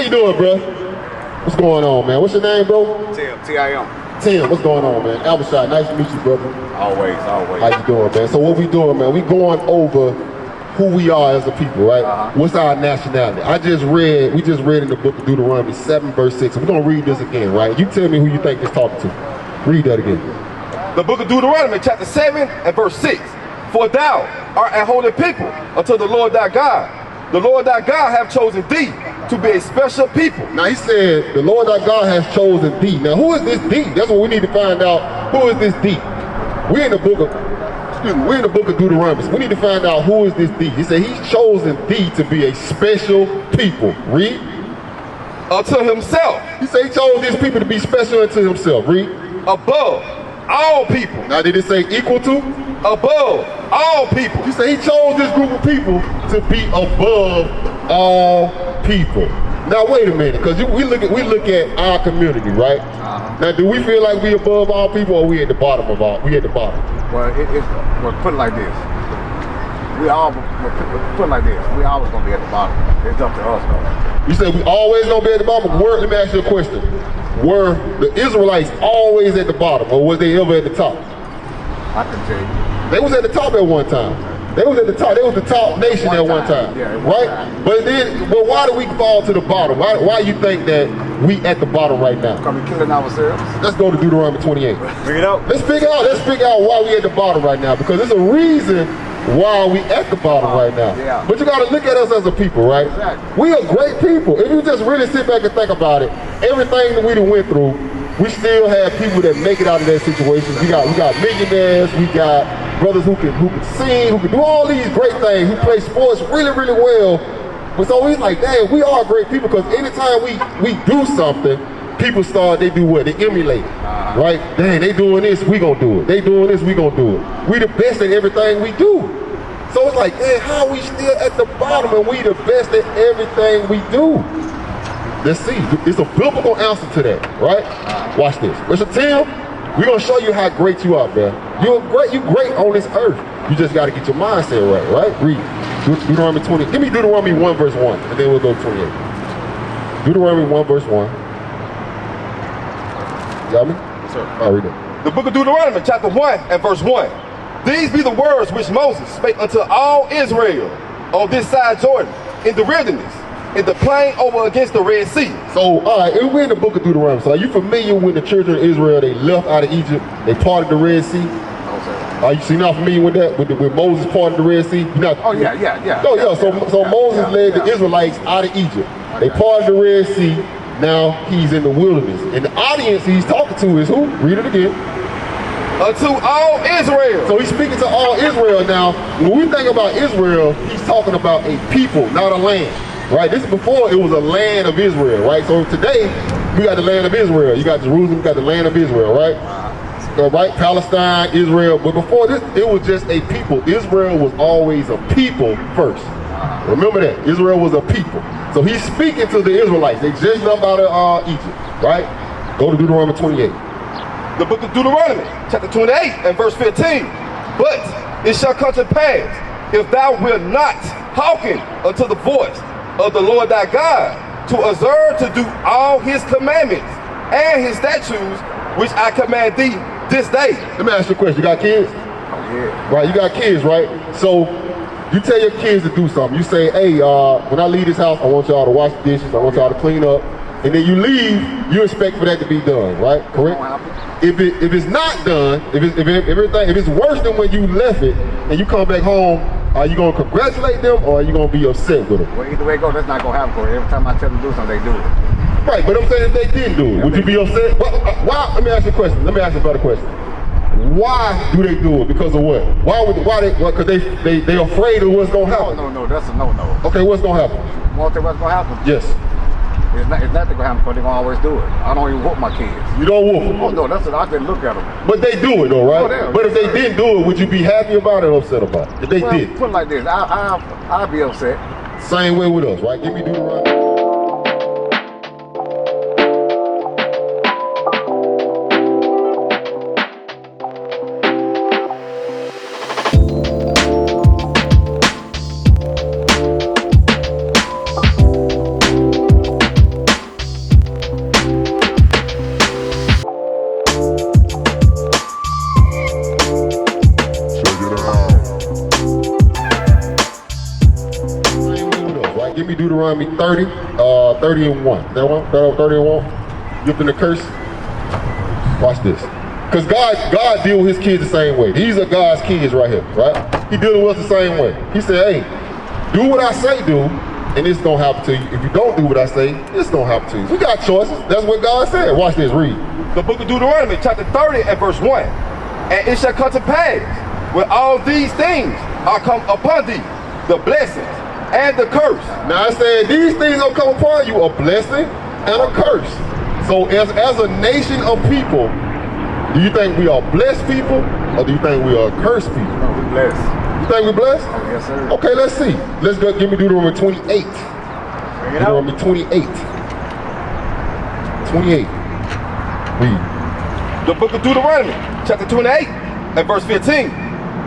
you doing, bro? What's going on, man? What's your name, bro? Tim, T-I-M. Tim, what's going on, man? Albershot, nice to meet you, brother. Always. How you doing, man? So what we doing, man? We going over who we are as a people, right? What's our nationality? We just read in the book of Deuteronomy 7, verse 6. We're gonna read this again, right? You tell me who you think it's talking to. Read that again. The book of Deuteronomy, chapter 7 and verse 6. For thou art a holy people unto the Lord thy God. The Lord thy God hath chosen thee to be a special people. Now he said, the Lord thy God has chosen thee. Now who is this thee? That's what we need to find out. Who is this thee? We're in the book of Deuteronomy. We need to find out who is this thee. He said he's chosen thee to be a special people. Read. Unto himself. He said he chose these people to be special unto himself. Read. Above all people. Now did it say equal to? Above all people. He said he chose this group of people to be above all people. Now wait a minute, because we look at our community, right? Now do we feel like we above all people, or we at the bottom of all? We at the bottom. Well, we'll put it like this. We'll put it like this. We always gonna be at the bottom. It's up to us, though. You said we always gonna be at the bottom. Let me ask you a question. Were the Israelites always at the bottom, or was they ever at the top? I can tell you. They was at the top at one time. They was at the top. They was the top nation at one time, right? But why do we fall to the bottom? Why you think that we at the bottom right now? Because we killing ourselves. Let's go to Deuteronomy 28. Bring it out. Let's figure out why we at the bottom right now, because there's a reason why we at the bottom right now. Yeah. But you got to look at us as a people, right? Exactly. We are great people. If you just really sit back and think about it, everything that we done went through, we still have people that make it out of that situation. We got millionaires, we got brothers who can sing, who can do all these great things, who play sports really, really well. But so he's like, dang, we are great people, because anytime we do something, people they do what? They emulate, right? Dang, they doing this, we gonna do it. They doing this, we gonna do it. We the best at everything we do. So it's like, man, how are we still at the bottom and we the best at everything we do? Let's see. It's a biblical answer to that, right? Watch this. Mr. Tim, we're gonna show you how great you are, man. You're great on this earth. You just gotta get your mindset right? Read. Deuteronomy 20. Give me Deuteronomy 1 verse 1, and then we'll go to 28. Deuteronomy 1 verse 1. Got me? Yes, sir. All right, read it. The book of Deuteronomy, chapter 1 and verse 1. These be the words which Moses spake unto all Israel on this side Jordan, in the wilderness, in the plain over against the Red Sea. So, all right, we're in the book of Deuteronomy. So, are you familiar with the children of Israel? They left out of Egypt. They parted the Red Sea. Are you not familiar with that? With Moses parted the Red Sea? Yeah. Oh, yeah. So Moses led the Israelites out of Egypt. They parted the Red Sea. Now he's in the wilderness. And the audience he's talking to is who? Read it again. Unto all Israel. So he's speaking to all Israel now. When we think about Israel, he's talking about a people, not a land. Right? This is before it was a land of Israel, right? So today, we got the land of Israel. You got Jerusalem, you got the land of Israel, right? Right? Palestine, Israel. But before this, it was just a people. Israel was always a people first. Remember that. Israel was a people. So he's speaking to the Israelites. They just left out of Egypt, right? Go to Deuteronomy 28. The book of Deuteronomy, chapter 28 and verse 15. But it shall come to pass, if thou wilt not hearken unto the voice of the Lord thy God, to observe to do all his commandments and his statutes, which I command thee this day. Let me ask you a question. You got kids? Yeah. Right, you got kids, right? So you tell your kids to do something. You say, hey, when I leave this house, I want y'all to wash the dishes, I want y'all to clean up. And then you leave, you expect for that to be done, right? Correct? If it's not done, if it's worse than when you left it, and you come back home, are you gonna congratulate them or are you gonna be upset with them? Well, either way it goes, that's not gonna happen for you. Every time I tell them to do something, they do it. Right, but I'm saying if they didn't do it, would you be upset? Why? Let me ask you a question. Let me ask you a better question. Why do they do it? Because of what? Because they afraid of what's gonna happen. No, that's a no. Okay, what's gonna happen? Want to tell what's gonna happen? Yes. It's not gonna happen because they're gonna always do it. I don't even whoop my kids. You don't whoop them? Oh no, that's what I just look at them. But they do it though, right? Oh, but if they didn't do it, would you be happy about it or upset about it? If they did? Put it like this, I'd be upset. Same way with us, right? Give me Deuteronomy. give me Deuteronomy 30, 30 and 1. That one? 30 and 1? Gifting the curse? Watch this. Because God deal with his kids the same way. These are God's kids right here, right? He dealing with us the same way. He said, hey, do what I say do, and it's going to happen to you. If you don't do what I say, it's going to happen to you. We got choices. That's what God said. Watch this, read. The book of Deuteronomy, chapter 30 and verse 1. And it shall come to pass, when all these things are come upon thee, the blessings and the curse. Now I said, these things will come upon you, a blessing and a curse. So as a nation of people, do you think we are blessed people, or do you think we are cursed people? No, we're blessed. You think we're blessed? Oh, yes, sir. Okay, let's see. Let's go. Give me Deuteronomy 28. Bring it out. Deuteronomy 28. 28. Read. The book of Deuteronomy, chapter 28 and verse 15.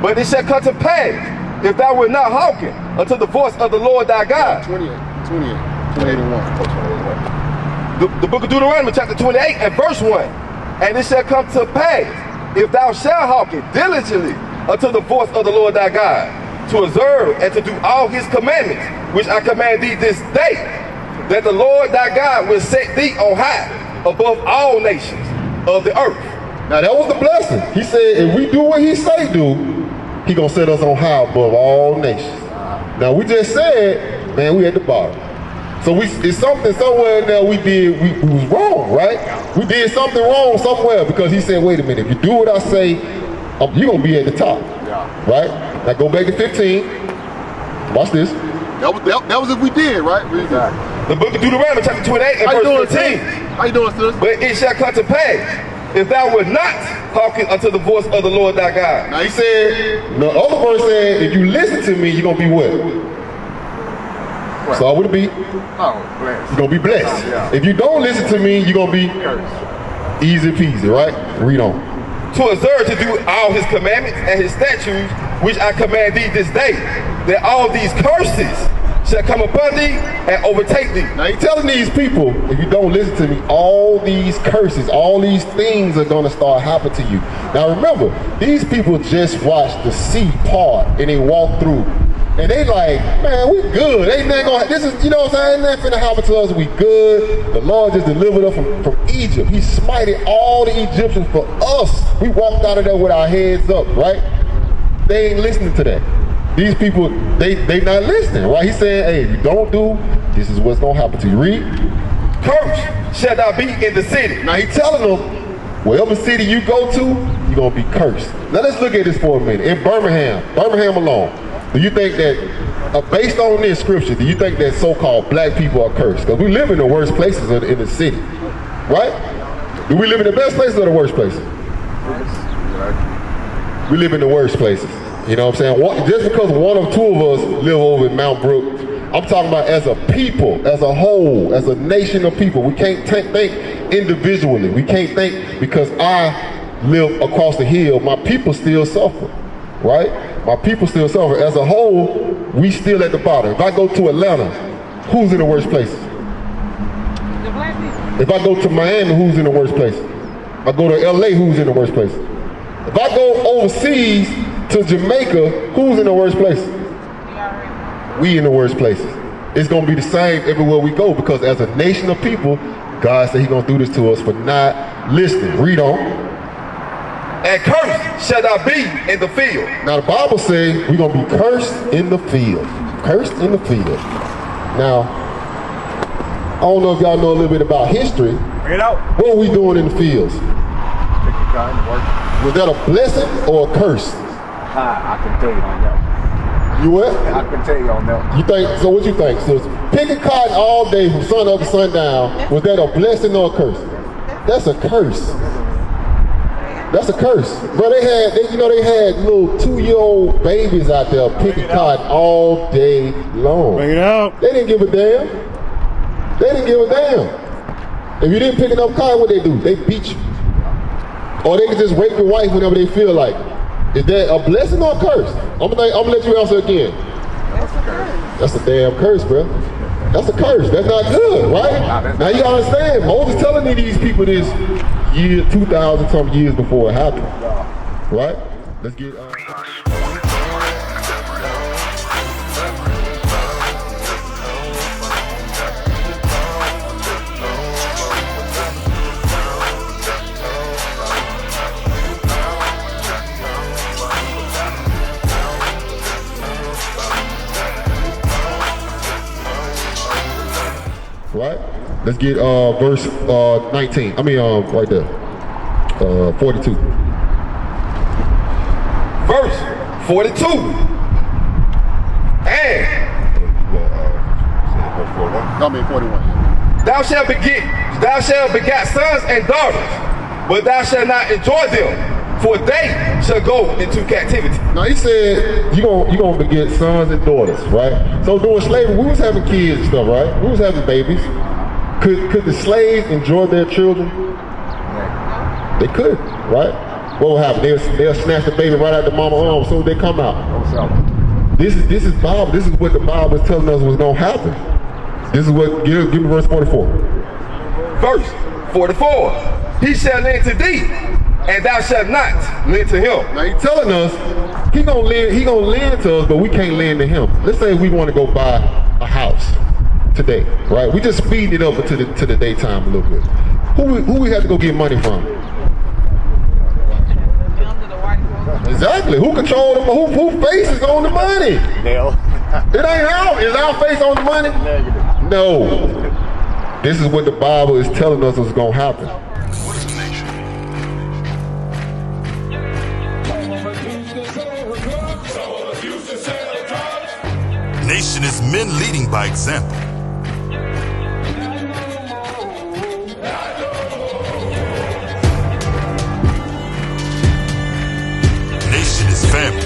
But it shall come to pass, if thou wilt not hearken unto the voice of the Lord thy God. 28 and 1. The book of Deuteronomy, chapter 28 and verse 1. And it shall come to pass, if thou shalt hearken diligently unto the voice of the Lord thy God, to observe and to do all his commandments, which I command thee this day, that the Lord thy God will set thee on high above all nations of the earth. Now that was the blessing. He said, if we do what he say do, he gonna set us on high above all nations. Now we just said, man, we at the bottom. So it's something somewhere in there we was wrong, right? We did something wrong somewhere because he said, wait a minute, if you do what I say, you're gonna be at the top, right? Now go back to 15. Watch this. That was if we did, right? Exactly. The book of Deuteronomy, chapter 28 and verse 15. How you doing, sis? But it shall come to pass, if thou wilt not hearken unto the voice of the Lord thy God. Now he said, the other verse said, if you listen to me, you're gonna be what? So I would be. Oh, blessed. You're gonna be blessed. Oh, yeah. If you don't listen to me, you're gonna be Cursed. easy peasy, right? Read on. To observe to do all his commandments and his statutes, which I command thee this day, that all these curses shall come upon thee and overtake thee. Now he's telling these people, if you don't listen to me, all these curses, all these things are gonna start happening to you. Now remember, these people just watched the sea part and they walked through. And they like, man, we good. Ain't nothing gonna, this is, you know what I'm saying? Ain't nothing finna happen to us, we good. The Lord just delivered us from Egypt. He smited all the Egyptians for us. We walked out of there with our heads up, right? They ain't listening to that. These people, they not listening, right? He's saying, hey, if you don't do, this is what's gonna happen to you. Read. Cursed shall thou be in the city. Now he's telling them, whatever city you go to, you're gonna be cursed. Now let's look at this for a minute. In Birmingham alone, do you think that, based on this scripture, do you think that so-called black people are cursed? Because we live in the worst places in the city, right? Do we live in the best places or the worst places? We live in the worst places. You know what I'm saying? Just because one or two of us live over in Mount Brook, I'm talking about as a people, as a whole, as a nation of people. We can't think individually. We can't think because I live across the hill, my people still suffer, right? My people still suffer. As a whole, we still at the bottom. If I go to Atlanta, who's in the worst places? The black people. If I go to Miami, who's in the worst place? If I go to LA, who's in the worst place? If I go overseas to Jamaica, who's in the worst place? We in the worst places. It's gonna be the same everywhere we go because as a nation of people, God said He's gonna do this to us for not listening. Read on. And cursed shall thou be in the field. Now the Bible says we're gonna be cursed in the field. Cursed in the field. Now, I don't know if y'all know a little bit about history. Bring it out. What were we doing in the fields? Take your time to work. Was that a blessing or a curse? I can tell you on that one. You what? I can tell you on that one. You think, so what you think? So picking cotton all day from sun up to sundown, was that a blessing or a curse? That's a curse. That's a curse. Bro, they had little 2-year-old babies out there picking cotton all day long. Bring it out. They didn't give a damn. They didn't give a damn. If you didn't pick enough cotton, what they do? They beat you. Or they can just rape your wife whenever they feel like it. Is that a blessing or a curse? I'm gonna let you answer again. That's a curse. That's a damn curse, bro. That's a curse. That's not good, right? Now you gotta understand, Moses telling these people this 2,000 some years before it happened, right? Let's get. right? Let's get verse 19. I mean, right there, 42. Verse 42. And I mean 41. thou shalt beget sons and daughters, but thou shalt not enjoy them, for they shall go into captivity. Now he said you gonna beget sons and daughters, right? So during slavery, we was having kids and stuff, right? We was having babies. Could the slaves enjoy their children? They could, right? What will happen? They'll snatch the baby right out the mama's arm as soon as they come out. This is Bible. This is what the Bible is telling us was gonna happen. This is what, give me verse 44. Verse 44. He shall lend to thee, and thou shalt not lend to him. Now he's telling us he gonna lend to us, but we can't lend to him. Let's say we want to go buy a house today, right? We just speeding it up to the daytime a little bit. Who we have to go get money from? Exactly. Who controls them? Who face is on the money? Hell. It ain't out. Is our face on the money? Negative. No. This is what the Bible is telling us is going to happen. What is a nation? Nation is men leading by example. Nation is family.